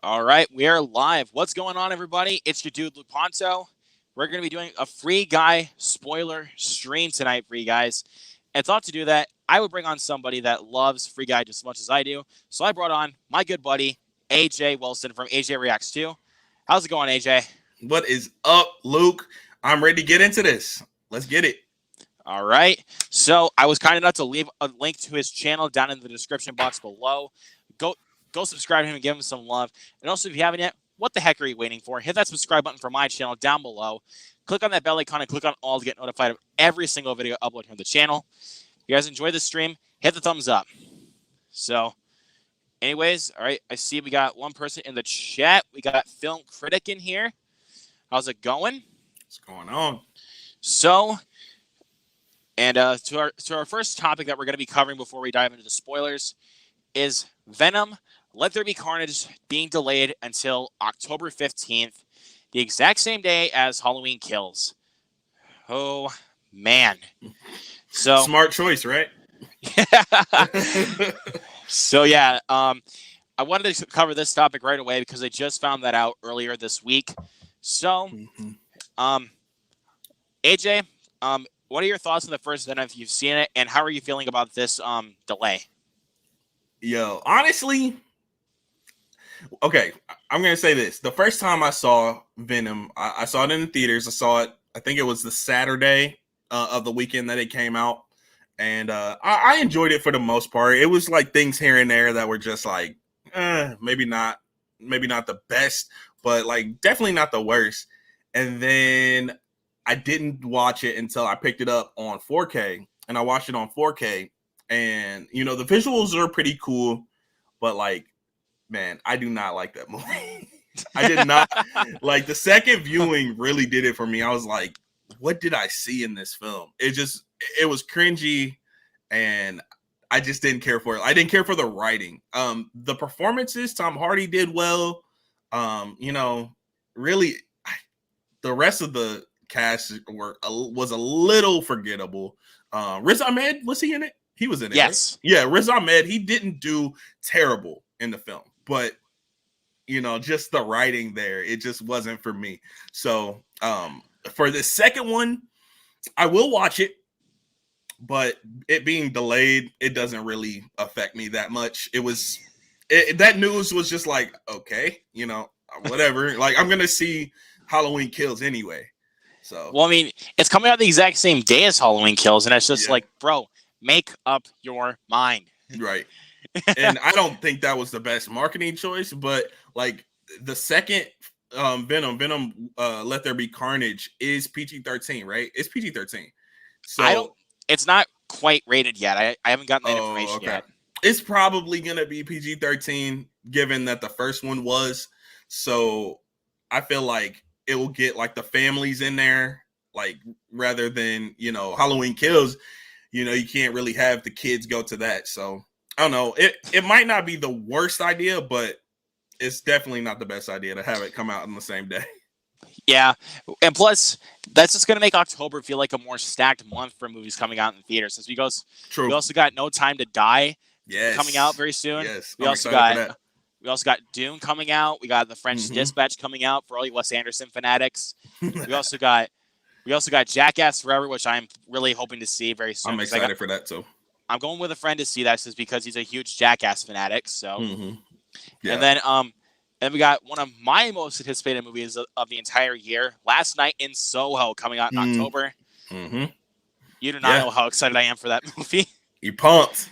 All right, we are live. What's going on, everybody? It's your dude, Luponto. We're going to be doing a Free Guy spoiler stream tonight for you guys. And thought to do that, I would bring on somebody that loves Free Guy just as much as I do. So I brought on my good buddy, AJ Wilson from AJ Reacts 2. How's it going, AJ? What is up, Luke? I'm ready to get into this. Let's get it. All right. So I was kind enough to leave a link to his channel down in the description box below. Go subscribe to him and give him some love. And also, if you haven't yet, what the heck are you waiting for? Hit that subscribe button for my channel down below. Click on that bell icon and click on all to get notified of every single video uploaded from the channel. If you guys enjoy this stream, hit the thumbs up. So, anyways, all right, I see we got one person in the chat. We got Film Critic in here. How's it going? What's going on? So, and to our first topic that we're going to be covering before we dive into the spoilers is Venom Let There Be Carnage being delayed until October 15th, the exact same day as Halloween Kills. Oh, man. So smart choice, right? So, yeah, I wanted to cover this topic right away because I just found that out earlier this week. So, AJ, what are your thoughts on the first Venom if you've seen it, and how are you feeling about this delay? Yo, honestly, okay, I'm going to say this. The first time I saw Venom, I saw it in the theaters. I saw it, I think it was the Saturday of the weekend that it came out. And I enjoyed it for the most part. It was like things here and there that were just like, maybe not the best, but like definitely not the worst. And then I didn't watch it until I picked it up on 4K, and I watched it on 4K. And, you know, the visuals are pretty cool, but like, man, I do not like that movie. I did not like the second viewing really did it for me. I was like, what did I see in this film? It was cringy, and I just didn't care for it. I didn't care for the writing. The performances, Tom Hardy did well. You know, really the rest of the cast was a little forgettable. Riz Ahmed, was he in it? He was in it. Yes. Right? Yeah, Riz Ahmed, he didn't do terrible in the film, but you know, just the writing there, it just wasn't for me. So, for the second one, I will watch it, but it being delayed, it doesn't really affect me that much. That news was just like, okay, you know, whatever. Like, I'm gonna see Halloween Kills anyway. So, well, I mean, it's coming out the exact same day as Halloween Kills, and it's just like, bro, make up your mind. Right. And I don't think that was the best marketing choice, but like the second Venom Let There Be Carnage is PG-13, right? It's PG-13. So it's not quite rated yet. I haven't gotten that information yet. It's probably gonna be PG-13 given that the first one was. So I feel like it will get like the families in there, like rather than, you know, Halloween Kills, you know, you can't really have the kids go to that. So I don't know. It might not be the worst idea, but it's definitely not the best idea to have it come out on the same day. Yeah, and plus that's just gonna make October feel like a more stacked month for movies coming out in theaters. Since we also got No Time to Die coming out very soon. Yes, we also got Dune coming out. We got The French Dispatch coming out for all you Wes Anderson fanatics. we also got Jackass Forever, which I'm really hoping to see very soon. I'm excited for that too. I'm going with a friend to see that just because he's a huge Jackass fanatic. So, yeah. And then we got one of my most anticipated movies of the entire year, Last Night in Soho, coming out in October. You do not know how excited I am for that movie. You pumped?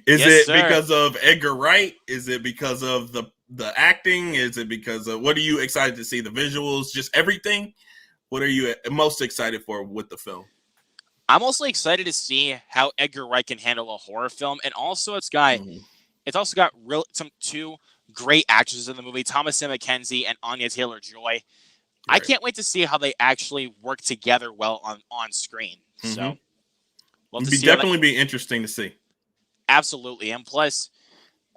Is Yes, it sir. because of Edgar Wright? Is it because of the acting? Is it because of what are you excited to see? The visuals, just everything. What are you most excited for with the film? I'm mostly excited to see how Edgar Wright can handle a horror film, and also it's also got two great actors in the movie, Thomasin McKenzie and Anya Taylor-Joy. Right. I can't wait to see how they actually work together well on screen. So, it'd definitely be interesting to see. Absolutely, and plus,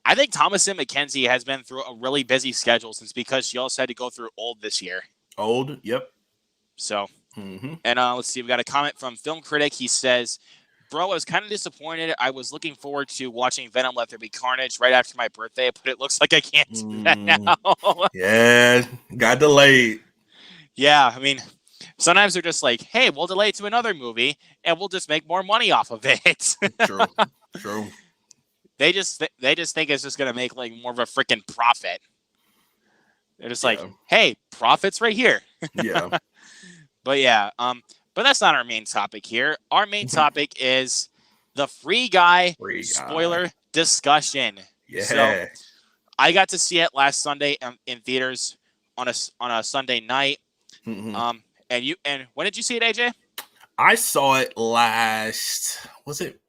I think Thomasin McKenzie has been through a really busy schedule because she also had to go through Old this year. Old, yep. So, and let's see, we got a comment from Film Critic. He says, Bro, I was kind of disappointed. I was looking forward to watching Venom Let There Be Carnage right after my birthday, but it looks like I can't do that now. Yeah, got delayed. Yeah, I mean, sometimes they're just like, hey, we'll delay it to another movie, and we'll just make more money off of it. True. They just think it's just going to make like more of a freaking profit. They're just like, hey, profit's right here. Yeah. But yeah, but that's not our main topic here. Our main topic is the Free Guy spoiler discussion. Yeah. So I got to see it last Sunday in theaters on a Sunday night. And when did you see it, AJ? I saw it last. Was it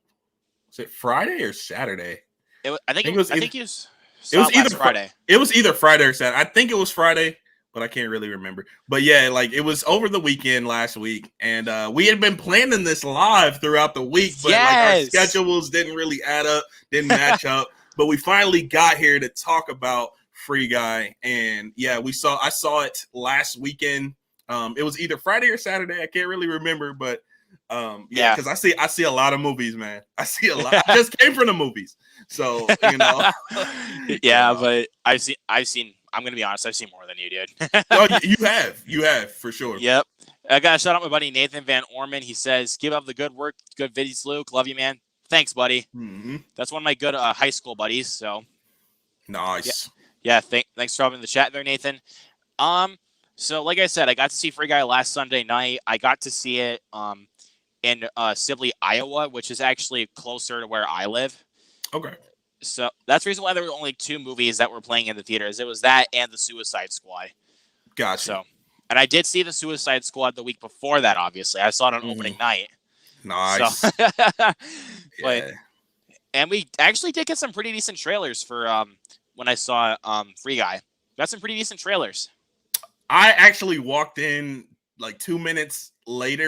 Friday or Saturday? I think it was either Friday. It was either Friday or Saturday. I think it was Friday, but I can't really remember. But yeah, like it was over the weekend last week, and we had been planning this live throughout the week, but like our schedules didn't really add up, didn't match up. But we finally got here to talk about Free Guy, and yeah, I saw it last weekend. It was either Friday or Saturday. I can't really remember, but yeah, because I see a lot of movies, man. I see a lot. I just came from the movies, so you know. Yeah, but I've seen. I'm gonna be honest. I've seen more than you did. Oh, you have for sure. Yep. I gotta shout out my buddy Nathan Van Orman. He says, "Keep up the good work, good videos, Luke. Love you, man. Thanks, buddy." Mm-hmm. That's one of my good high school buddies. So nice. Yeah. Thanks for dropping in the chat there, Nathan. So like I said, I got to see Free Guy last Sunday night. I got to see it in Sibley, Iowa, which is actually closer to where I live. Okay. So that's the reason why there were only 2 movies that were playing in the theaters. It was that and The Suicide Squad. Gotcha. So, and I did see The Suicide Squad the week before that, obviously. I saw it on opening night. Nice. So, and we actually did get some pretty decent trailers for when I saw Free Guy. Got some pretty decent trailers. I actually walked in like 2 minutes late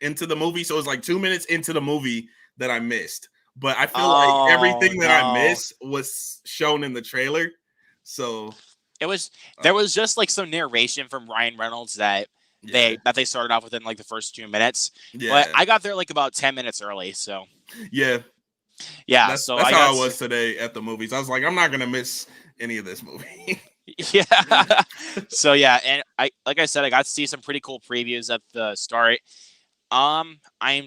into the movie. So it was like 2 minutes into the movie that I missed. But I feel like everything that I missed was shown in the trailer. So there was just like some narration from Ryan Reynolds that they started off within like the first 2 minutes. Yeah. But I got there like about 10 minutes early. So yeah. That's how I was today at the movies. I was like, I'm not gonna miss any of this movie. Yeah. So yeah, and like I said, I got to see some pretty cool previews at the start. I'm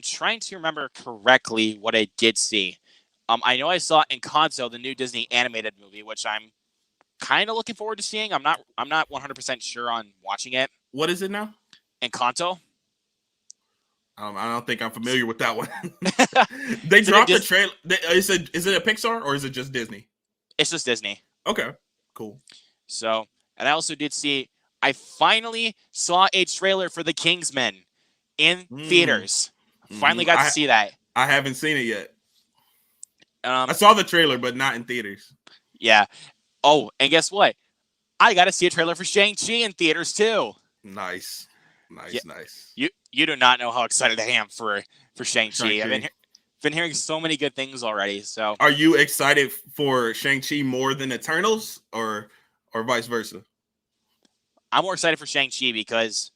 trying to remember correctly what I did see. I know I saw Encanto, the new Disney animated movie, which I'm kind of looking forward to seeing. I'm not 100% sure on watching it. What is it now? Encanto. I don't think I'm familiar with that one. They dropped the trailer. Is it a Pixar or is it just Disney? It's just Disney. Okay, cool. So, and I also did see. I finally saw a trailer for The Kingsman in theaters. Finally got to see that. I haven't seen it yet. I saw the trailer, but not in theaters. Yeah. Oh, and guess what? I got to see a trailer for Shang-Chi in theaters too. Nice. You do not know how excited I am for Shang-Chi. I've been hearing so many good things already. So, are you excited for Shang-Chi more than Eternals, or vice versa? I'm more excited for Shang-Chi because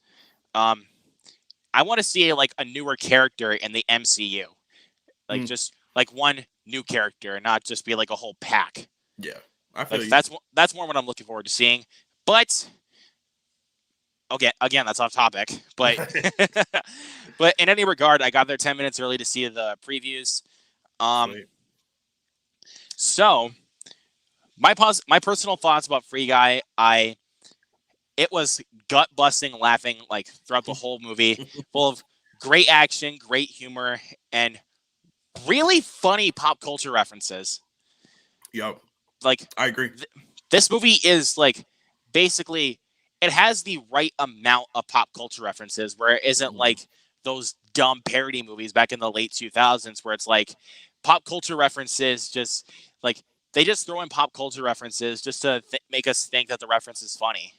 I want to see like a newer character in the MCU. Like just like one new character and not just be like a whole pack. Yeah. I feel like that's more what I'm looking forward to seeing. But again, that's off topic. But but in any regard, I got there 10 minutes early to see the previews. So my personal thoughts about Free Guy, it was gut busting laughing like throughout the whole movie, full of great action, great humor, and really funny pop culture references. Yep. Like, I agree. This movie is like basically it has the right amount of pop culture references where it isn't like those dumb parody movies back in the late 2000s where it's like pop culture references just like they just throw in pop culture references just to make us think that the reference is funny.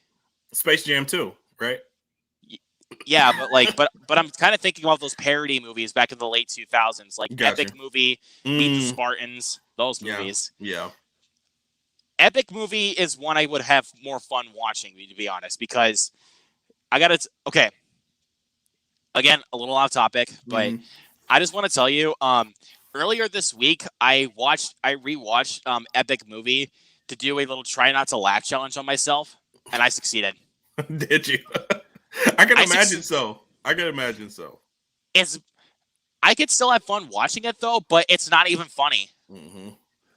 Space Jam 2, right? Yeah, but like, but I'm kind of thinking about those parody movies back in the late 2000s, like Gotcha. Epic Movie, Meet the Spartans, those movies. Yeah. Epic Movie is one I would have more fun watching, to be honest, because I got okay. Again, a little off topic, but I just want to tell you, earlier this week I rewatched Epic Movie to do a little try not to laugh challenge on myself, and I succeeded. Did you? I can I imagine suc- so. I can imagine so. it's I could still have fun watching it though, but it's not even funny. Hmm.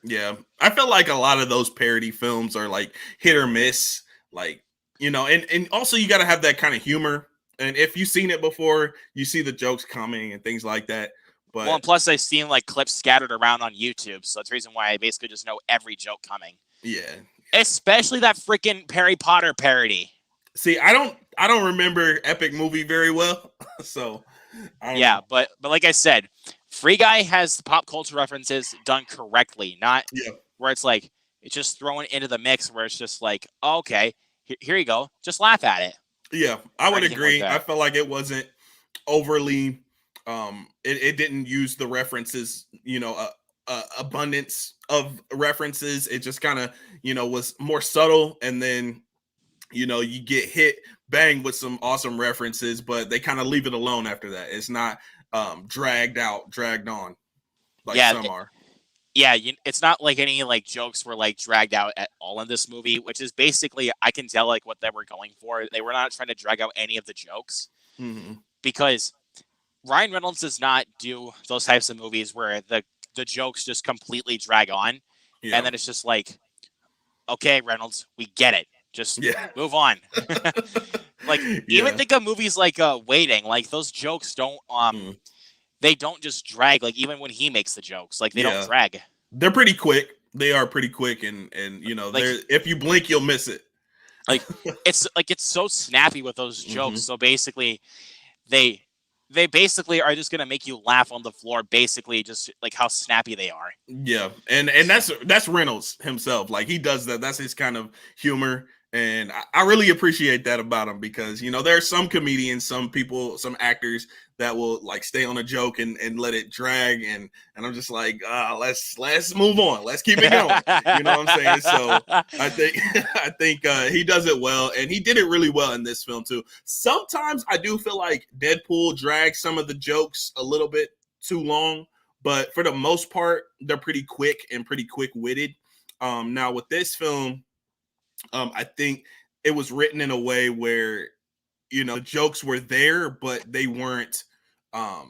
Yeah, I feel like a lot of those parody films are like hit or miss. Like, and also you got to have that kind of humor. And if you've seen it before, you see the jokes coming and things like that. Well, But and plus I've seen like clips scattered around on YouTube, so that's the reason why I basically just know every joke coming. yeah, Especially that freaking Harry Potter parody. see, I don't remember Epic Movie very well, so I don't Yeah, know. but like I said, Free Guy has the pop culture references done correctly, not Yeah, where it's like it's just thrown into the mix where it's just like, oh, okay, here you go, just laugh at it yeah, I or would anything like agree. I that. felt like it wasn't overly it didn't use the references, abundance of references. It just kind of, was more subtle, and then you get hit bang with some awesome references, but they kind of leave it alone after that. It's not dragged on like Yeah, some are. yeah, it's not like any like jokes were like dragged out at all in this movie, which is basically I can tell like what they were going for. They were not trying to drag out any of the jokes Hmm. because Ryan Reynolds does not do those types of movies where the jokes just completely drag on, and Yeah. then it's just like, okay, Reynolds, we get it. Just Yeah. move on. Like even Yeah. think of movies like Waiting. Like those jokes don't Mm. they don't just drag. Like even when he makes the jokes, like they don't Yeah. drag. They're pretty quick. They are pretty quick, and Like they're if you blink, you'll miss it. like it's so snappy with those jokes. Hmm. So basically, they they basically are just gonna make you laugh on the floor. Basically, just like how snappy they are. Yeah, and So, that's Reynolds himself. Like he does that. That's his kind of humor, and I really appreciate that about him because there are some comedians, some people, some actors that will like stay on a joke and let it drag, and I'm just like, let's move on, let's keep it going. You know what I'm saying? So I think I think he does it well, and he did it really well in this film too. Sometimes I do feel like Deadpool drags some of the jokes a little bit too long, but for the most part, they're pretty quick and pretty quick witted. Now with this film, I think it was written in a way where the jokes were there, but they weren't.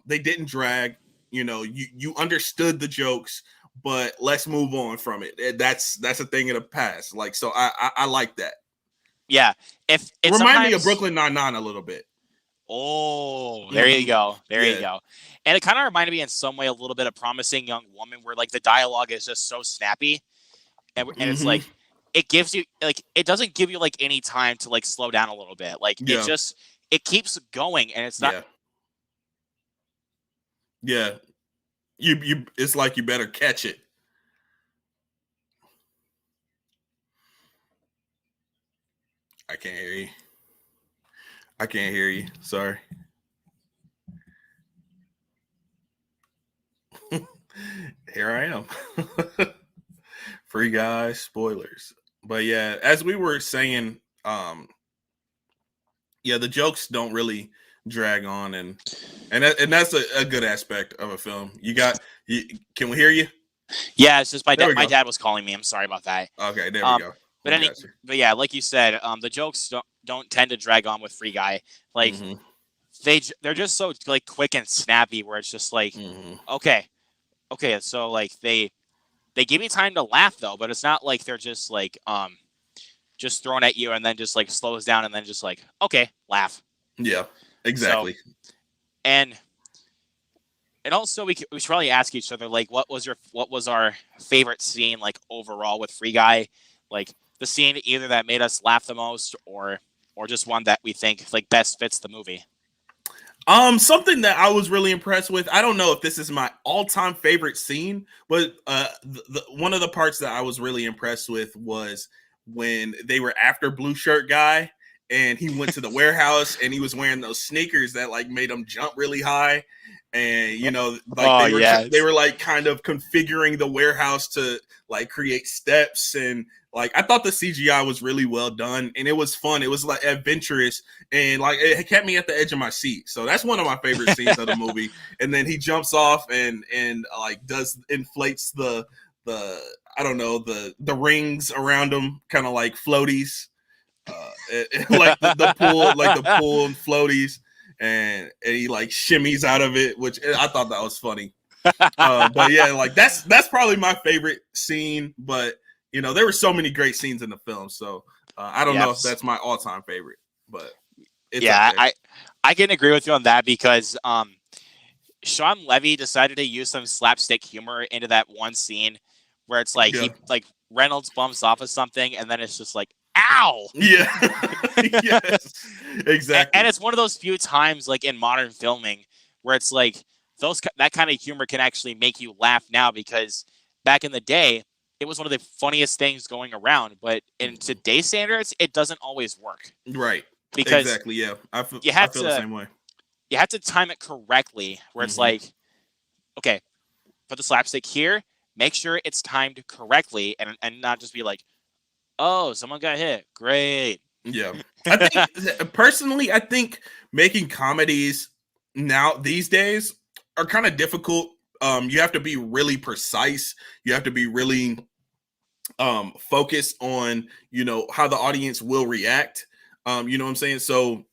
They didn't drag. You understood the jokes, but let's move on from it. That's a thing in the past. Like so, I like that. yeah, if it Remind me of sometimes. Brooklyn Nine-Nine a little bit. Oh, there you Hmm. go. There you Yeah. go. And it kind of reminded me in some way a little bit of Promising Young Woman, where like the dialogue is just so snappy, and it's Hmm. like it gives you like it doesn't give you like any time to like slow down a little bit. Like Yeah. it keeps going, and it's not. Yeah. Yeah. You. It's like you better catch it. I can't hear you. I can't hear you. Sorry. Here I am. Free guys, spoilers. But yeah, as we were saying, yeah, the jokes don't really drag on, and that's a good aspect of a film. You. Can we hear you? Yeah, it's just There we my go. dad was calling me. I'm sorry about that. Okay, there we Um, go. but We any got you. but yeah, like you said, the jokes don't tend to drag on with Free Guy. Like Hmm. they're just so like quick and snappy, where it's just like, Hmm. okay, okay, so like they give me time to laugh though, but it's not like they're just thrown at you and then just like slows down and then just like, okay, laugh. Yeah, So exactly. and also we should probably ask each other like what was our favorite scene like overall with Free Guy, like the scene either that made us laugh the most or just one that we think like best fits the movie. Something that I was really impressed with. I don't know if this is my all-time favorite scene, but one of the parts that I was really impressed with was when they were after Blue Shirt Guy, and he went to the warehouse and he was wearing those sneakers that like made him jump really high. And like Oh they yes. were like kind of configuring the warehouse to like create steps, and like I thought the CGI was really well done and it was fun. It was like adventurous and like it kept me at the edge of my seat. So that's one of my favorite scenes of the movie. And then he jumps off and like inflates the I don't know, the rings around him, kind of like floaties, like the pool and floaties, and he like shimmies out of it, which I thought that was funny. But yeah, like that's probably my favorite scene. But there were so many great scenes in the film, so I don't know if Yes. that's my all-time favorite, but it's up Yeah, there. I can agree with you on that because Sean Levy decided to use some slapstick humor into that one scene where it's like Yeah. he like Reynolds bumps off of something and then it's just like ow. Yeah. Yes. Exactly. And it's one of those few times like in modern filming where it's like that kind of humor can actually make you laugh now, because back in the day it was one of the funniest things going around, but in today's standards it doesn't always work. Right. Because exactly. Yeah. I feel the same way. you have to time it correctly where it's like, okay, put the slapstick here, make sure it's timed correctly and not just be like, oh, someone got hit. Great. Yeah. I think personally, I think making comedies now these days are kind of difficult. You have to be really precise. You have to be really focused on, how the audience will react. You know what I'm saying? So,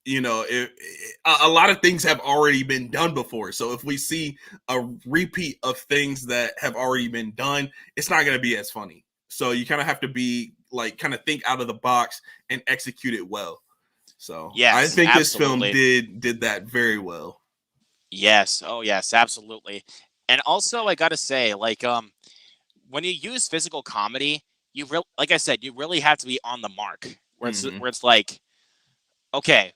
a lot of things have already been done before. So if we see a repeat of things that have already been done, it's not going to be as funny. So you kind of have to be like, kind of think out of the box and execute it well. So I Yes, think this film absolutely. did that very well. Yes. Oh, yes, absolutely. And also, I gotta say, like, when you use physical comedy, like I said, you really have to be on the mark. Where it's like, okay,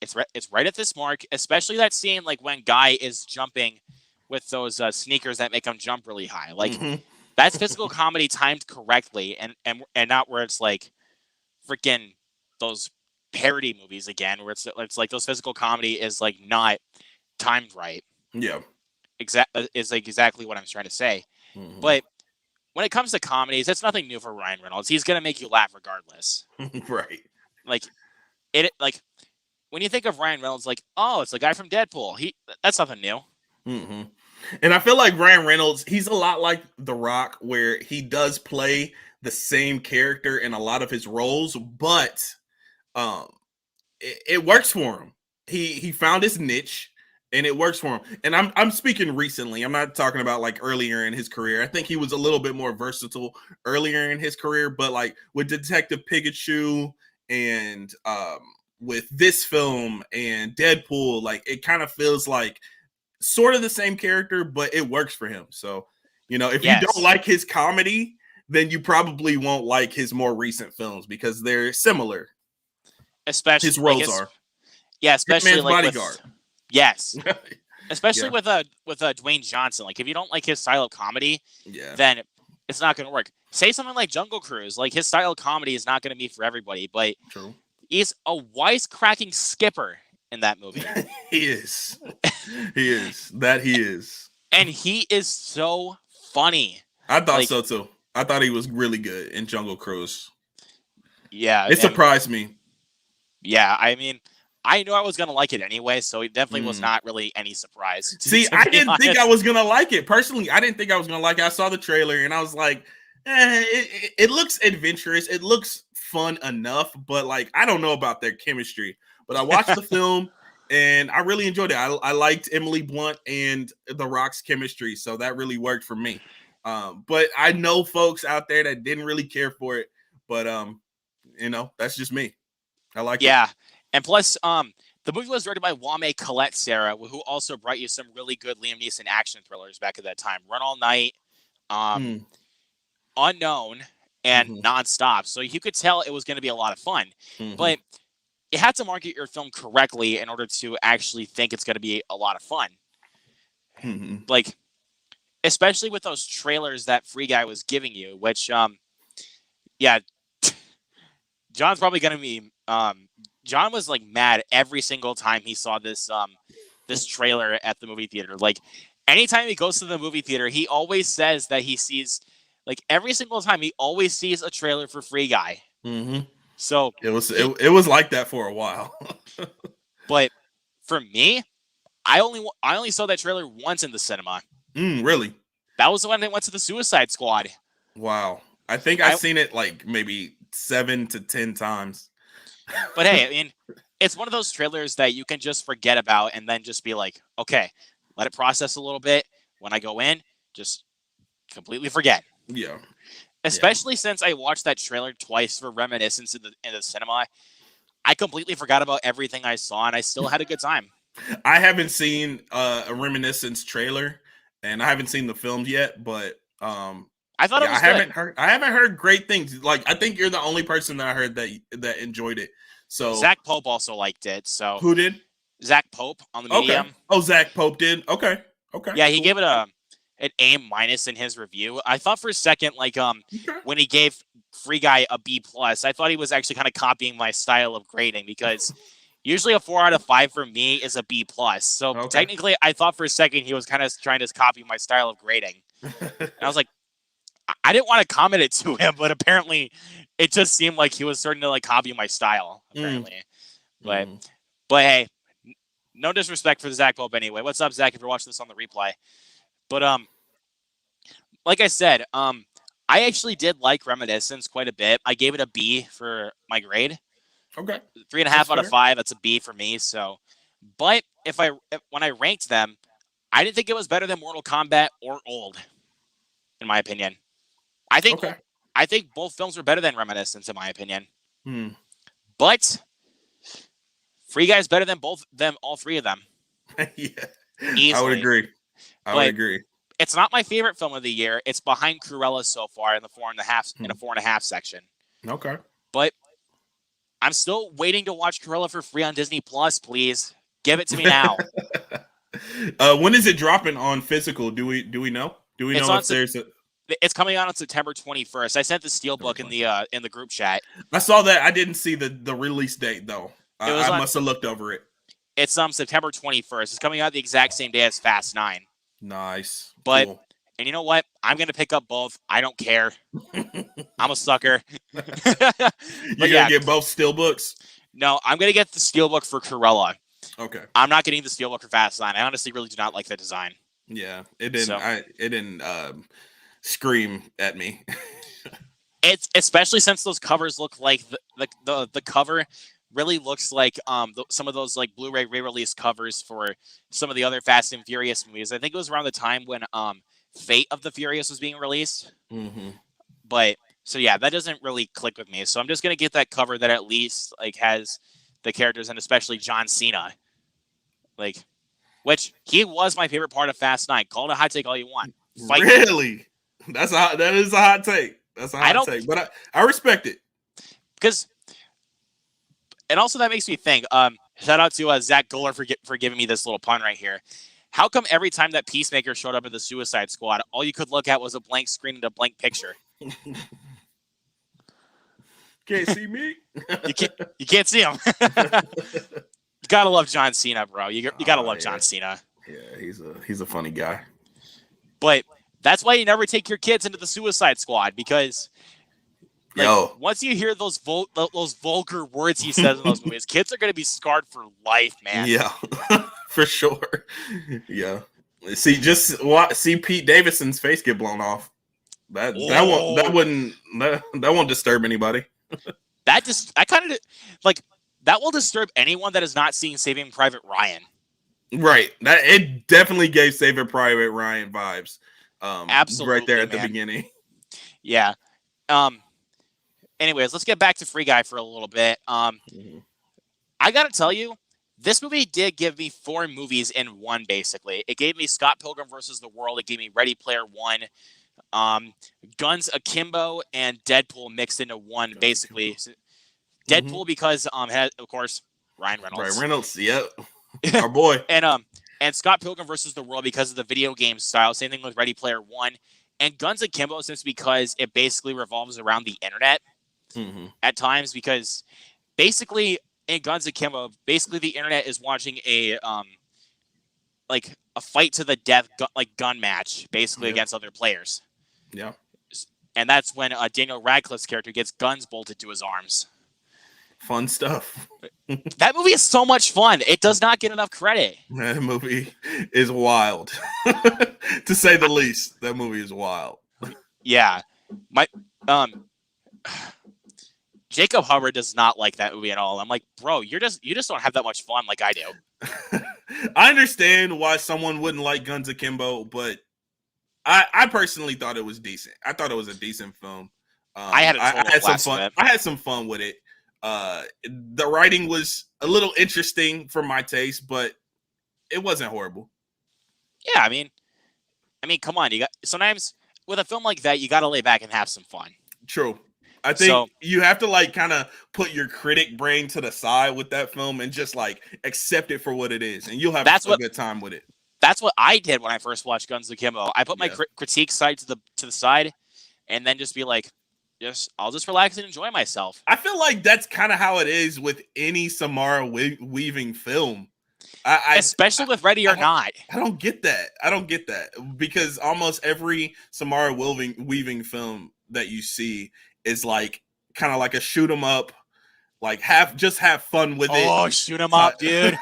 it's right at this mark. Especially that scene, like when Guy is jumping with those sneakers that make him jump really high. Like that's physical comedy timed correctly, and not where it's like freaking those parody movies again, where it's like those physical comedy is like not timed right. Yeah. Is like exactly what I'm trying to say. But when it comes to comedies, it's nothing new for Ryan Reynolds. He's gonna make you laugh regardless. Right. Like like when you think of Ryan Reynolds, like, oh, it's the guy from Deadpool. That's nothing new. And I feel like Ryan Reynolds, he's a lot like The Rock, where he does play the same character in a lot of his roles, but it works for him. He found his niche and it works for him. And I'm speaking recently. I'm not talking about like earlier in his career. I think he was a little bit more versatile earlier in his career, but like with Detective Pikachu and with this film and Deadpool, like it kind of feels like sort of the same character, but it works for him. So, if you don't like his comedy, then you probably won't like his more recent films because they're similar. Especially His roles are. Yeah, especially Hitman's like Bodyguard. yes. Especially with Dwayne Johnson. Like if you don't like his style of comedy, then it's not going to work. Say something like Jungle Cruise. Like his style of comedy is not going to be for everybody, but True. He's a wisecracking skipper in that movie. He is. He is. That he is. And he is so funny. I thought so too. I thought he was really good in Jungle Cruise. Yeah. It surprised me. Yeah, I mean, I knew I was going to like it anyway, so it definitely was not really any surprise. See, I didn't think I was going to like it. Personally, I didn't think I was going to like it. I saw the trailer and I was like, it looks adventurous. It looks fun enough, but like, I don't know about their chemistry. But I watched the film and I really enjoyed it. I liked Emily Blunt and The Rock's chemistry, so that really worked for me. But I know folks out there that didn't really care for it, but that's just me. I like it. Yeah. And plus, the movie was directed by Wame Colette Sarah, who also brought you some really good Liam Neeson action thrillers back at that time. Run All Night, Unknown, and Nonstop. So you could tell it was going to be a lot of fun. But you had to market your film correctly in order to actually think it's going to be a lot of fun. Like, especially with those trailers that Free Guy was giving you, which, yeah, John's probably going to be um, John was like mad every single time he saw this trailer at the movie theater. Like anytime he goes to the movie theater, he always says that he sees like every single time he always sees a trailer for Free Guy. Mm-hmm. So it was like that for a while. but for me, I only saw that trailer once in the cinema. Really? That was the one that went to the Suicide Squad. Wow. I think I've seen it like maybe 7 to 10 times. But hey, I mean, it's one of those trailers that you can just forget about and then just be like, okay, let it process a little bit. When I go in, just completely forget. Yeah. Especially since I watched that trailer twice for Reminiscence in the cinema. I completely forgot about everything I saw, and I still had a good time. I haven't seen a Reminiscence trailer, and I haven't seen the films yet, but I thought it was good. I haven't heard great things. Like I think you're the only person that I heard that enjoyed it. So Zach Pope also liked it. So who did? Zach Pope on the Medium. Okay. Oh, Zach Pope did. Okay. Yeah, he cool. gave it an A- in his review. I thought for a second, like when he gave Free Guy a B+, I thought he was actually kind of copying my style of grading because usually a 4 out of 5 for me is a B+. So technically, I thought for a second he was kind of trying to copy my style of grading. And I was like, I didn't want to comment it to him, but apparently it just seemed like he was starting to like copy my style, apparently. But hey, no disrespect for the Zach Pope anyway. What's up, Zach, if you're watching this on the replay? But like I said, I actually did like Reminiscence quite a bit. I gave it a B for my grade. Okay. 3.5 out of 5. That's a B for me. So, but when I ranked them, I didn't think it was better than Mortal Kombat or Old, in my opinion. I think both films were better than Reminiscence, in my opinion. But Free Guy is better than all three of them. Yeah, easily. I would agree. I would agree. It's not my favorite film of the year. It's behind Cruella so far in the 4.5 section. Okay. But I'm still waiting to watch Cruella for free on Disney Plus. Please give it to me now. When is it dropping on physical? Do we know? Do we know if there's a? It's coming out on September 21st. I sent the steelbook in the group chat. I saw that. I didn't see the release date though. I must have looked over it. It's September 21st. It's coming out the exact same day as Fast 9. Nice. But cool. And you know what? I'm gonna pick up both. I don't care. I'm a sucker. You're gonna get both steelbooks? No, I'm gonna get the steelbook for Cruella. Okay. I'm not getting the steelbook for Fast 9. I honestly really do not like the design. Yeah, it didn't. It didn't scream at me. It's especially since those covers look like the cover really looks like some of those like Blu-ray re-release covers for some of the other Fast and Furious movies. I think it was around the time when Fate of the Furious was being released. But so yeah, that doesn't really click with me. So I'm just gonna get that cover that at least like has the characters and especially John Cena, like, which he was my favorite part of Fast 9. Call it a hot take all you want. Really? That is a hot take. That's a hot take, but I respect it. Because, and also that makes me think. Shout out to Zach Goller for giving me this little pun right here. How come every time that Peacemaker showed up at the Suicide Squad, all you could look at was a blank screen and a blank picture? Can't see me. You can't see him. You gotta love John Cena, bro. You gotta love John Cena. Yeah, he's a funny guy. But that's why you never take your kids into the Suicide Squad, because once you hear those vulgar words he says in those movies, kids are gonna be scarred for life, man. Yeah, for sure. Yeah. See Pete Davidson's face get blown off. That won't disturb anybody. That will disturb anyone that is not seeing Saving Private Ryan. Right. It definitely gave Saving Private Ryan vibes. Absolutely, right there at the beginning. Yeah. Anyways, let's get back to Free Guy for a little bit. I gotta tell you, this movie did give me 4 movies in one. Basically, it gave me Scott Pilgrim versus the World. It gave me Ready Player One, Guns Akimbo, and Deadpool mixed into one. Basically, Deadpool because had of course Ryan Reynolds. Ryan Reynolds, yep, our boy. And Scott Pilgrim versus the World because of the video game style. Same thing with Ready Player One. And Guns Akimbo since because it basically revolves around the internet at times, because basically in Guns Akimbo, basically the internet is watching a like a fight to the death gun match, basically against other players. Yeah. And that's when Daniel Radcliffe's character gets guns bolted to his arms. Fun stuff. That movie is so much fun. It does not get enough credit. That movie is wild, to say the least. That movie is wild. Yeah, my Jacob Hubbard does not like that movie at all. I'm like, bro, you just don't have that much fun like I do. I understand why someone wouldn't like Guns Akimbo, but I personally thought it was decent. I thought it was a decent film. I had some fun. I had some fun with it. The writing was a little interesting for my taste, but it wasn't horrible. Yeah, I mean, come on. Sometimes with a film like that, you got to lay back and have some fun. True. I think you have to like kind of put your critic brain to the side with that film and just like accept it for what it is, and you'll have a good time with it. That's what I did when I first watched Guns Akimbo. I put my critique side to the side, and then just be like, I'll just relax and enjoy myself. I feel like that's kind of how it is with any Samara Weaving film. Especially with Ready or Not. I don't get that because almost every Samara Weaving film that you see is like kind of like a shoot 'em up, like have fun with it. Oh, shoot 'em up, dude!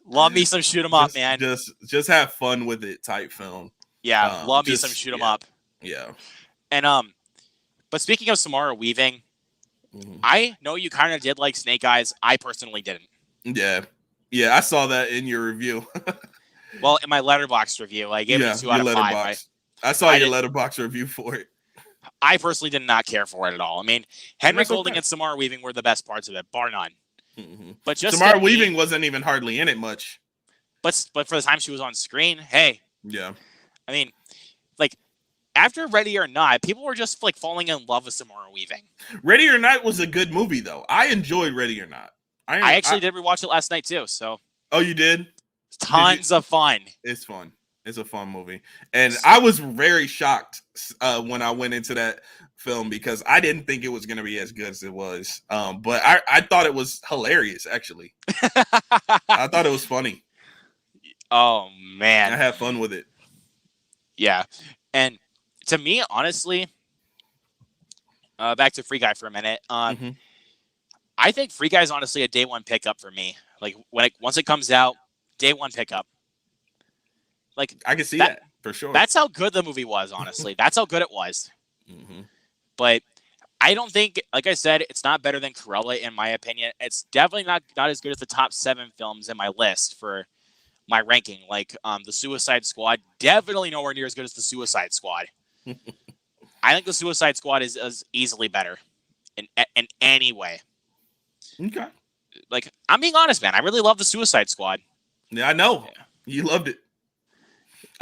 Love me some shoot 'em up, man. Just have fun with it type film. Yeah, love me some shoot 'em up. Yeah, and but speaking of Samara Weaving, I know you kind of did like Snake Eyes. I personally didn't. Yeah, I saw that in your review. Well, in my Letterboxd review, I gave it a 2 out of 5. I saw your Letterboxd review for it. I personally did not care for it at all. I mean, Henry Golding and Samara Weaving were the best parts of it, bar none. But just Samara Weaving wasn't even hardly in it much. But for the time she was on screen, hey. Yeah. I mean, like, after Ready or Not, people were just like falling in love with Samara Weaving. Ready or Not was a good movie, though. I enjoyed Ready or Not. I actually did rewatch it last night too. So. Oh, you did? Tons of fun. It's fun. It's a fun movie, and I was very shocked when I went into that film because I didn't think it was going to be as good as it was. But I thought it was hilarious. Actually, I thought it was funny. Oh man, I had fun with it. Yeah, and to me, honestly, back to Free Guy for a minute. I think Free Guy is honestly a day one pickup for me. Like once it comes out, day one pickup. Like I can see that for sure. That's how good the movie was, honestly. That's how good it was. But I don't think, like I said, it's not better than Cruella in my opinion. It's definitely not as good as the top 7 films in my list for my ranking. Like the Suicide Squad, definitely nowhere near as good as the Suicide Squad. I think the Suicide Squad is easily better in any way. Okay. Like I'm being honest, man. I really love the Suicide Squad. Yeah, I know. Yeah. You loved it.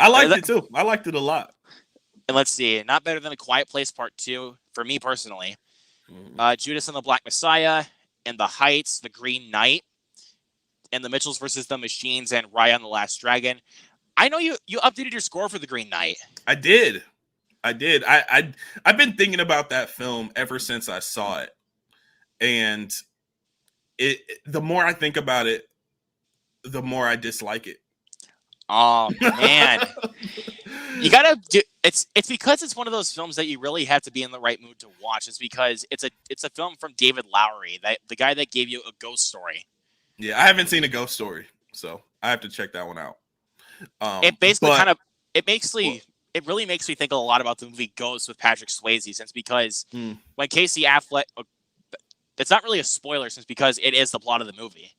I liked it too. I liked it a lot. And let's see, not better than A Quiet Place Part 2 for me personally. Judas and the Black Messiah, and The Heights, The Green Knight, and The Mitchells versus the Machines, and Raya and the Last Dragon. I know you updated your score for The Green Knight. I did. I've been thinking about that film ever since I saw it, and the more I think about it, the more I dislike it. Oh man, you gotta do. It's because it's one of those films that you really have to be in the right mood to watch. It's because it's a film from David Lowery, the guy that gave you A Ghost Story. Yeah, I haven't seen A Ghost Story, so I have to check that one out. It basically it really makes me think a lot about the movie Ghost with Patrick Swayze, since because when Casey Affleck, it's not really a spoiler, since because it is the plot of the movie.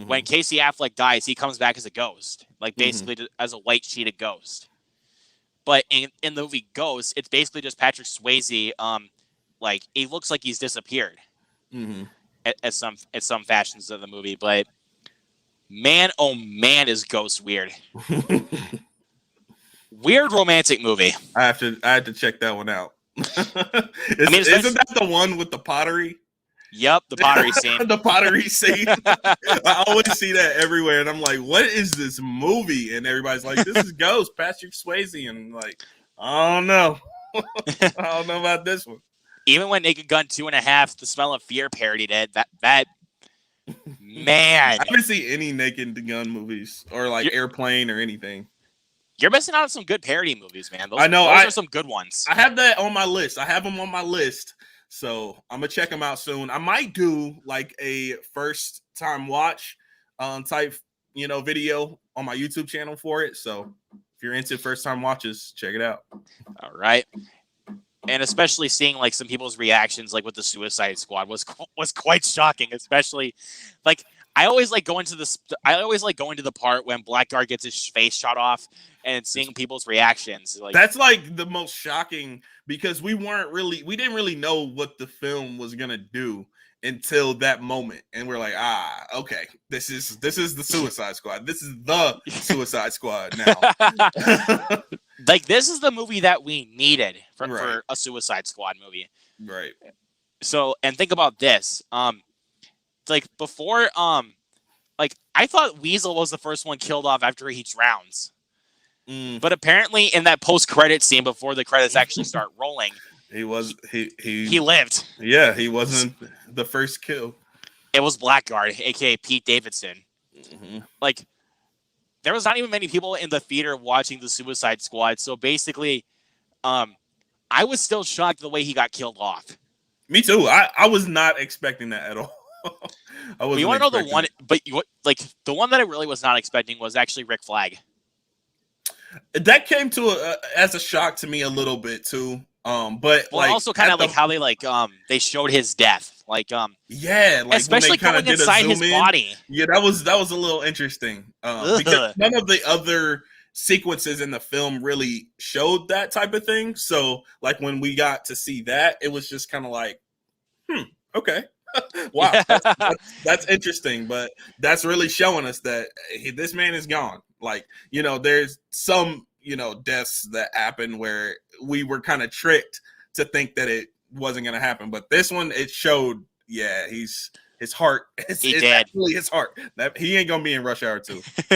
When Casey Affleck dies, he comes back as a ghost, like basically as a white sheeted ghost. But in the movie Ghost, it's basically just Patrick Swayze. Like he looks like he's disappeared at some fashions of the movie. But man, oh man, is Ghost weird. Weird romantic movie. I had to check that one out. Isn't that the one with the pottery? Yep, the pottery scene. The pottery scene. I always see that everywhere, and I'm like, "What is this movie?" And everybody's like, "This is Ghost, Patrick Swayze," and I'm like, "I don't know. I don't know about this one." Even when Naked Gun 2.5, The Smell of Fear parodied it, that Man, I haven't seen any Naked Gun movies or like you're, Airplane or anything. you're missing out on some good parody movies, man. I know. Those are some good ones. I have that on my list. I have them on my list, so I'm gonna check them out soon. I might do like a first time watch type video on my YouTube channel for it. So if you're into first time watches, check it out. All right. And especially seeing like some people's reactions, like with the Suicide Squad, was quite shocking. Especially, like I always like going to the part when Blackguard gets his face shot off and seeing people's reactions. Like that's like the most shocking because we didn't really know what the film was gonna do until that moment, and we're like, okay, this is the Suicide Squad. This is the Suicide Squad now. Like this is the movie that we needed Right. for a Suicide Squad movie. Right. So, and think about this. Like before, like I thought Weasel was the first one killed off after he drowns. But apparently in that post-credit scene before the credits actually start rolling, he lived. Yeah, he wasn't the first kill. It was Blackguard, aka Pete Davidson. Mm-hmm. Like there was not even many people in the theater watching the Suicide Squad, so basically, I was still shocked the way he got killed off. Me too. I was not expecting that at all. I was. You want to know the one? But the one that I really was not expecting was actually Rick Flag. That came as a shock to me a little bit too. But well, also kind of like how they showed his death. Like especially going inside his body. Yeah, that was a little interesting. Because none of the other sequences in the film really showed that type of thing. So like when we got to see that, it was just kind of like, okay. Wow, that's interesting, but that's really showing us that this man is gone. Like, there's some, deaths that happen where we were kind of tricked to think that it wasn't going to happen. But this one, it showed, his heart. It's actually his heart. He ain't going to be in Rush Hour 2. He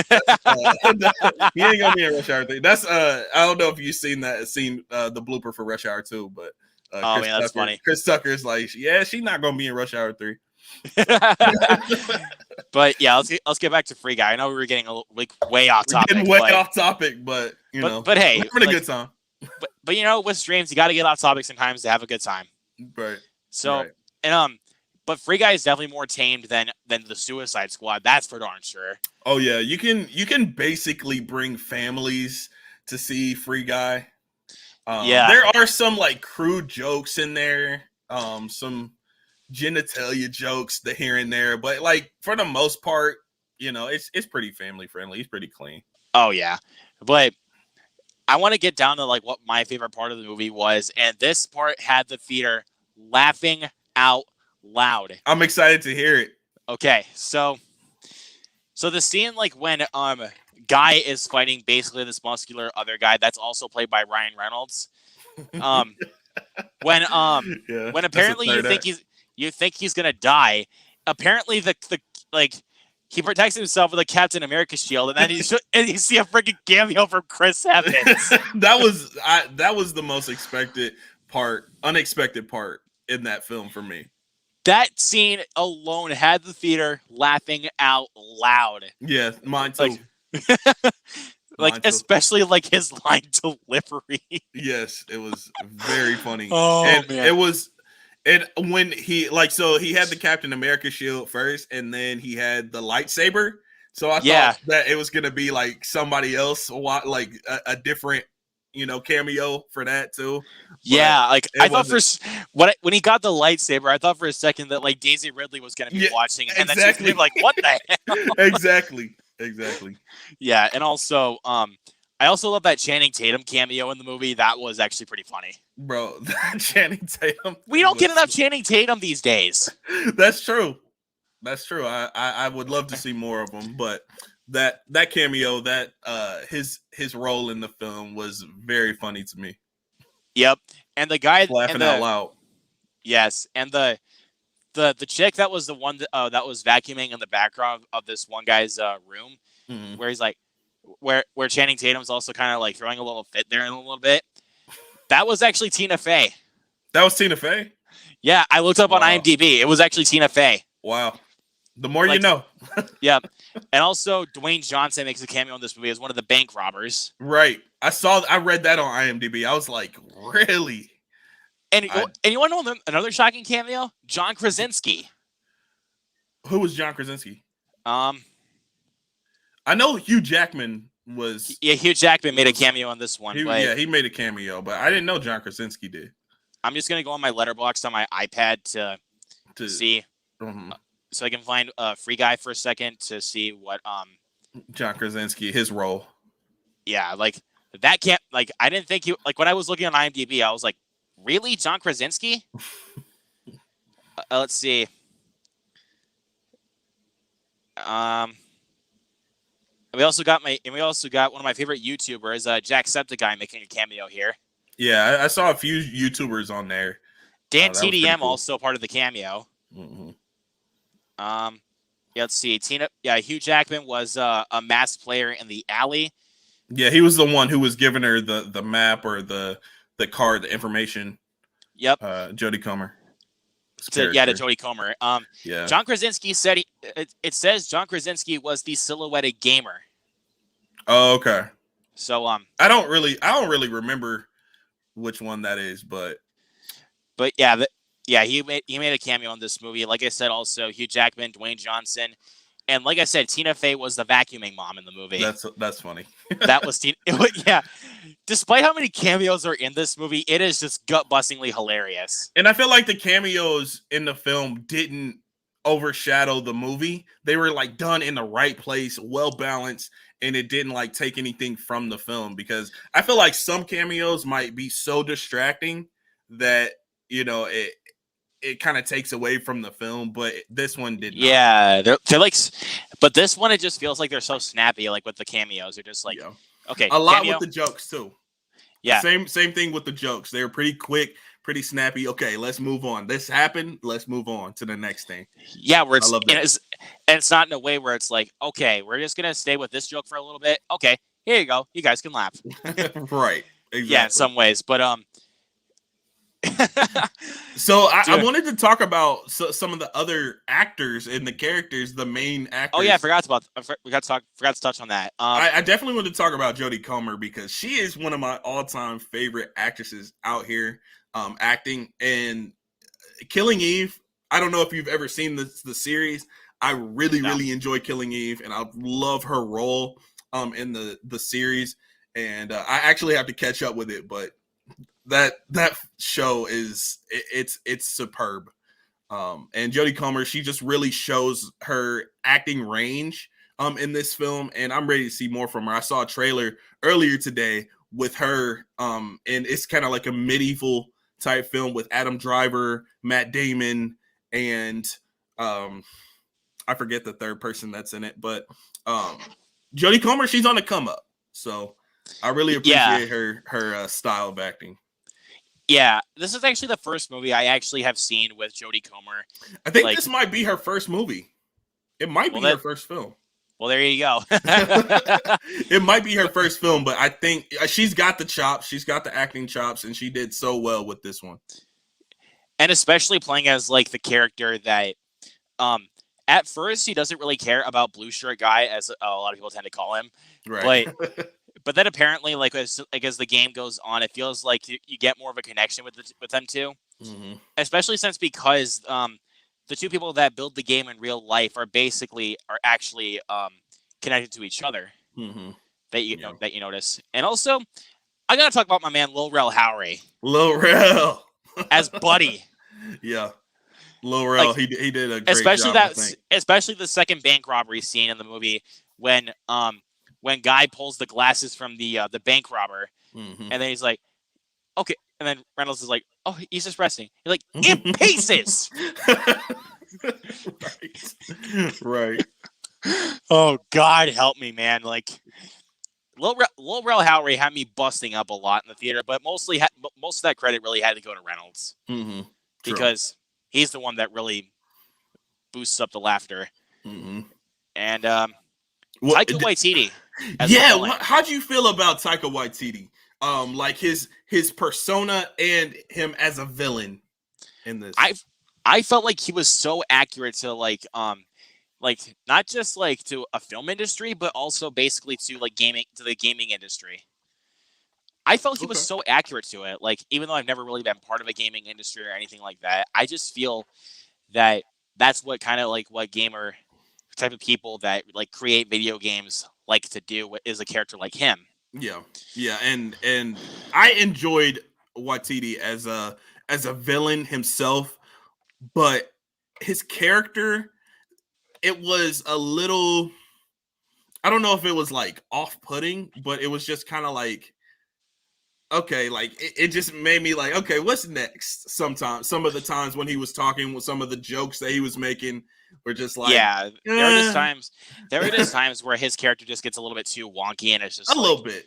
ain't going to be in Rush Hour 3. That's, I don't know if you've seen the blooper for Rush Hour 2, but that's funny. Chris Tucker's like, she's not going to be in Rush Hour 3. But yeah, let's get back to Free Guy. I know we were getting way off topic. Off topic, but but hey, we're having a good time. But with streams, you got to get off topic sometimes to have a good time. Right. So but Free Guy is definitely more tamed than the Suicide Squad. That's for darn sure. Oh yeah, you can basically bring families to see Free Guy. There are some like crude jokes in there. Some genitalia jokes here and there, but like for the most part, it's pretty family friendly. It's pretty clean. Oh yeah, but I want to get down to like what my favorite part of the movie was, and this part had the theater laughing out loud. I'm excited to hear it. Okay, so the scene like when Guy is fighting basically this muscular other guy that's also played by Ryan Reynolds. When apparently you think he's gonna die. Apparently the he protects himself with a Captain America shield, and then you see a freaking cameo from Chris Evans. That was the most unexpected part in that film for me. That scene alone had the theater laughing out loud. Yeah, mine too. Especially like his line delivery. Yes, it was very funny. Oh and man, it was. And when he he had the Captain America shield first, and then he had the lightsaber. So I thought that it was gonna be like somebody else, like a different, cameo for that too. But I thought when he got the lightsaber, I thought for a second that like Daisy Ridley was gonna be watching, and then she was gonna be like, "What the hell?" Exactly. Yeah, and also, I also love that Channing Tatum cameo in the movie. That was actually pretty funny. Bro, Channing Tatum. We don't get enough Channing Tatum these days. That's true. I would love to see more of him, but that cameo, his role in the film was very funny to me. Yep. And the guy laughing out loud. Yes, and the chick that was the one that was vacuuming in the background of this one guy's room, where he's like, where Channing Tatum's also kind of like throwing a little fit there in a little bit. That was actually Tina Fey. That was Tina Fey? Yeah, I looked up on IMDb. It was actually Tina Fey. Wow. The more you like know. yeah, and also Dwayne Johnson makes a cameo in this movie as one of the bank robbers. Right. I read that on IMDb. I was like, really? And I and you want to know another shocking cameo? John Krasinski. Who was John Krasinski? Um, I know Hugh Jackman was yeah, Hugh Jackman made a was cameo on this one, but he made a cameo, but I didn't know John Krasinski did. I'm just gonna go on my letterbox on my iPad to To see, mhm. so I can find a Free Guy for a second to see what John Krasinski, his role. yeah, like that can't, like, I didn't think you, like, when I was looking on IMDb, I was like, really, John Krasinski? Let's see. Um, we also got one of my favorite YouTubers, Jacksepticeye, making a cameo here. Yeah, I saw a few YouTubers on there. Dan That was pretty TDM cool. also part of the cameo. Mm-hmm. Yeah, let's see. Hugh Jackman was a masked player in the alley. Yeah, he was the one who was giving her the map or the card, the information. Yep. Jodie Comer. To Jodie Comer. Yeah. John Krasinski said it says John Krasinski was the silhouetted gamer. Oh, okay. So I don't really remember which one that is, but yeah, he made a cameo in this movie. Like I said, also Hugh Jackman, Dwayne Johnson, and like I said, Tina Fey was the vacuuming mom in the movie. That's funny. That was Tina. Yeah. Despite how many cameos are in this movie, it is just gut-bustingly hilarious. And I feel like the cameos in the film didn't overshadow the movie. They were like done in the right place, well balanced, and it didn't like take anything from the film, because I feel like some cameos might be so distracting that, you know, it kind of takes away from the film, but this one did not. Yeah, they're like, but this one, it just feels like they're so snappy. Like with the cameos, they're just like, Yeah. okay, a lot cameo. with the jokes too. Yeah, same thing with the jokes. They were pretty quick, pretty snappy. Okay, let's move on. This happened. Let's move on to the next thing. Yeah, where it's, I love that. And it's not in a way where it's like, okay, we're just gonna stay with this joke for a little bit. Okay, here you go. You guys can laugh. Right. Exactly. Yeah, in some ways, but So I wanted to talk about some of the other actors and the characters, the main actors. Oh yeah, I forgot to touch on that. I definitely wanted to talk about Jodie Comer because she is one of my all-time favorite actresses out here, acting. And Killing Eve, I don't know if you've ever seen the series. I really enjoy Killing Eve, and I love her role in the series. And I actually have to catch up with it, but that show is it's superb. And Jodie Comer, she just really shows her acting range in this film, and I'm ready to see more from her. I saw a trailer earlier today with her, and it's kind of like a medieval type film with Adam Driver, Matt Damon, and I forget the third person that's in it, but Jodie Comer, she's on the come up. So I really appreciate her style of acting. Yeah, this is actually the first movie I actually have seen with Jodie Comer. I think this might be her first movie. It might be her first film. Well, there you go. It might be her first film, but I think she's got the chops. She's got the acting chops, and she did so well with this one. And especially playing as like the character that, at first he doesn't really care about blue shirt guy, as a lot of people tend to call him. Right. But then apparently, like as the game goes on, it feels like you get more of a connection with them too. Mm-hmm. Especially because the two people that build the game in real life are actually connected to each other. Mm-hmm. That you notice. And also, I gotta talk about my man Lil Rel Howery. Lil Rel as Buddy. Yeah. Lil Rel, like, he did a great especially job. Especially the second bank robbery scene in the movie when Guy pulls the glasses from the bank robber, mm-hmm. and then he's like, okay, and then Reynolds is like, oh, he's just resting. He's like, in pieces. Right. Oh God, help me, man! Like, Lil Rel Howery had me busting up a lot in the theater, but most of that credit really had to go to Reynolds, mm-hmm. because he's the one that really boosts up the laughter. Mm-hmm. And Taika Waititi. Yeah, how'd you feel about Taika Waititi? Like his persona and him as a villain in this. I felt like he was so accurate to like like not just like to a film industry, but also basically to like the gaming industry. I felt he was Okay. so accurate to it. Like, even though I've never really been part of a gaming industry or anything like that, I just feel that that's what kind of like what gamer type of people that like create video games like to do is a character like him. Yeah, yeah, and I enjoyed Watiti as a villain himself, but his character, it was a little. I don't know if it was like off-putting, but it was just kind of like, okay, like it just made me like, okay, what's next? Sometimes, some of the times when he was talking, with some of the jokes that he was making were just like, Yeah, there are just times where his character just gets a little bit too wonky, and it's a just like, little bit.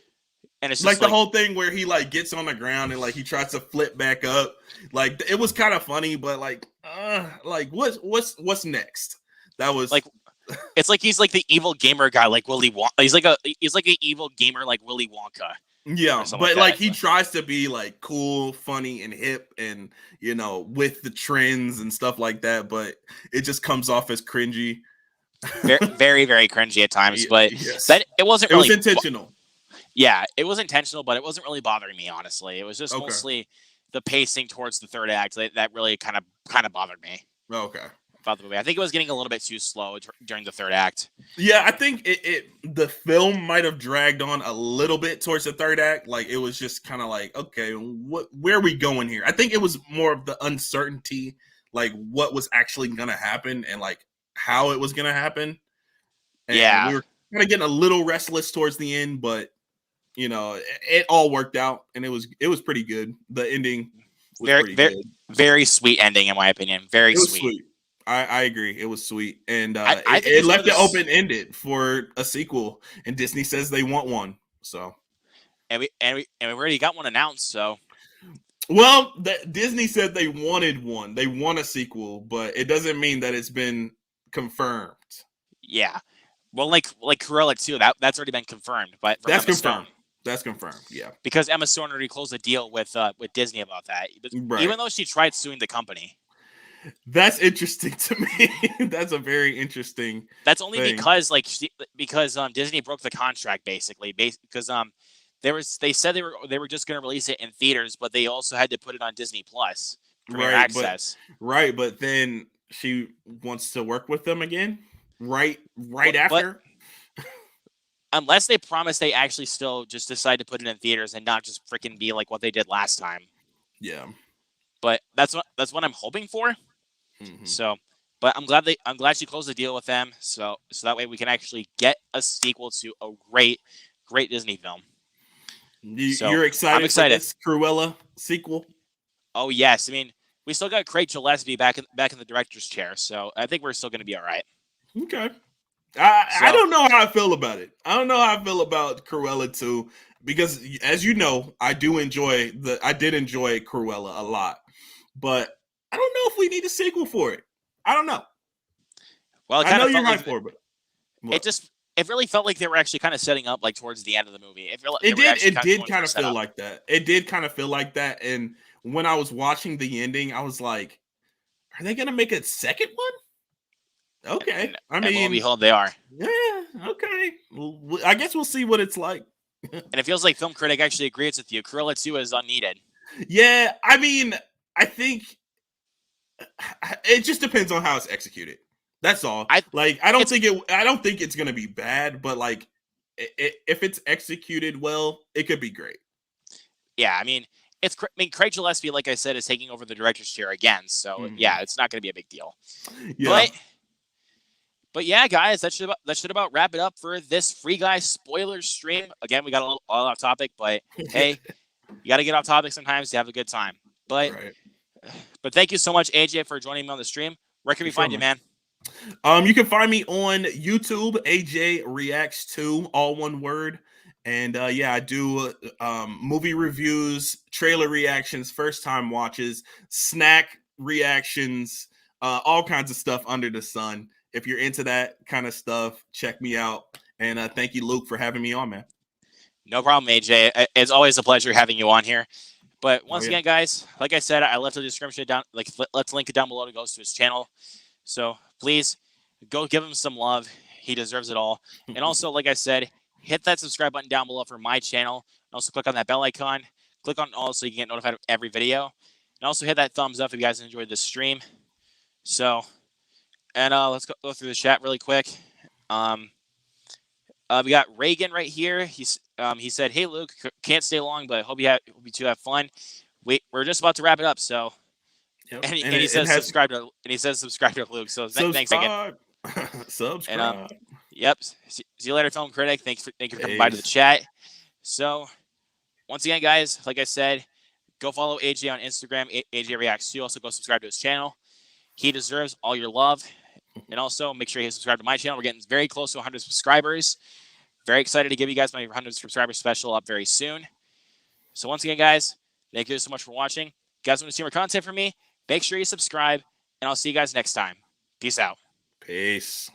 and it's Like just the like whole thing where he like gets on the ground and like he tries to flip back up. Like it was kind of funny, but like what's next? That was like it's like he's like the evil gamer guy, like Willy Wonka. He's like an evil gamer, like Willy Wonka or yeah, something like but like that. he tries to be like cool, funny, and hip, and with the trends and stuff like that. But it just comes off as cringy. Very, very, very cringy at times, but Yes, that it wasn't it was really. intentional. Yeah, it was intentional, but it wasn't really bothering me. Honestly, it was just Okay, mostly the pacing towards the third act that really kind of bothered me okay. about the movie. I think it was getting a little bit too slow during the third act. Yeah, I think the film might have dragged on a little bit towards the third act. Like it was just kind of like, okay, where are we going here? I think it was more of the uncertainty, like what was actually gonna happen and like how it was gonna happen. And we Yeah, were kind of getting a little restless towards the end, but it all worked out and it was pretty good. The ending was very, pretty very, good. very sweet ending in my opinion. Very It was sweet. sweet. I agree. It was sweet, and I think it it's one of left it the open ended for a sequel. And Disney says they want one. So, and we already got one announced. So well, Disney said they wanted one. They want a sequel, but it doesn't mean that it's been confirmed. yeah, well, like Cruella too. That's already been confirmed, but from That's Emma Stone. confirmed. That's confirmed. Yeah. Because Emma Stone already closed a deal with Disney about that, Right. even though she tried suing the company. That's interesting to me. That's a very interesting That's only thing. because Disney broke the contract basically because they said they were just going to release it in theaters, but they also had to put it on Disney Plus Premier Right, Access. but then she wants to work with them again. Right But after. unless they promise they actually still just decide to put it in theaters and not just freaking be like what they did last time. Yeah. But that's what I'm hoping for. Mm-hmm. So, but I'm glad she closed the deal with them. So that way we can actually get a sequel to a great Disney film. You're excited, I'm excited for this Cruella sequel? Oh yes, I mean we still got Craig Gillespie back in the director's chair, so I think we're still going to be all right. Okay. I don't know how I feel about it. I don't know how I feel about Cruella 2 because, as you know, I did enjoy Cruella a lot, but I don't know if we need a sequel for it. I don't know. Well, I know you're hyped for it, but it really felt like they were actually kind of setting up like towards the end of the movie. It did kind of feel like that. It did kind of feel like that. And when I was watching the ending, I was like, "Are they gonna make a second one?" Okay, I mean, lo and behold, they are. Yeah, okay. I guess we'll see what it's like. And it feels like Film Critic actually agrees with you. Cruella 2 is unneeded. Yeah, I mean, I think it just depends on how it's executed. That's all. I don't think it's gonna be bad, but like, if it's executed well, it could be great. Yeah, I mean, Craig Gillespie, like I said, is taking over the director's chair again. So yeah, it's not going to be a big deal. Yeah. But yeah, guys, that should about wrap it up for this Free Guy spoiler stream. Again, we got a little all off topic, but hey, you got to get off topic sometimes to have a good time. But thank you so much, AJ, for joining me on the stream. Where can we find you, man? You can find me on YouTube, AJ Reacts 2, all one word. And yeah, I do movie reviews, trailer reactions, first time watches, snack reactions, all kinds of stuff under the sun. If you're into that kind of stuff, check me out. And thank you, Luke, for having me on, man. No problem, AJ. It's always a pleasure having you on here. But once again, guys, like I said, I left the description down. Let's link it down below to go to his channel. So please Go give him some love. He deserves it all. And also, like I said, hit that subscribe button down below for my channel. And also click on that bell icon. Click on all so you can get notified of every video. And also hit that thumbs up if you guys enjoyed this stream. So, and let's go through the chat really quick. We got Reagan right here. He said, "Hey Luke, can't stay long, but hope you two have fun." We're just about to wrap it up. So, Yep. and he says subscribe to Luke. So thanks again. Subscribe. And yep. See you later, Film Critic. Thank you for coming by to the chat. So, once again, guys, like I said, go follow AJ on Instagram. AJ Reacts 2. Also, go subscribe to his channel. He deserves all your love. And also, make sure you subscribe to my channel. We're getting very close to 100 subscribers. Very excited to give you guys my 100 subscriber special up very soon. So once again, guys, thank you so much for watching. If you guys want to see more content from me, make sure you subscribe, and I'll see you guys next time. Peace out. Peace.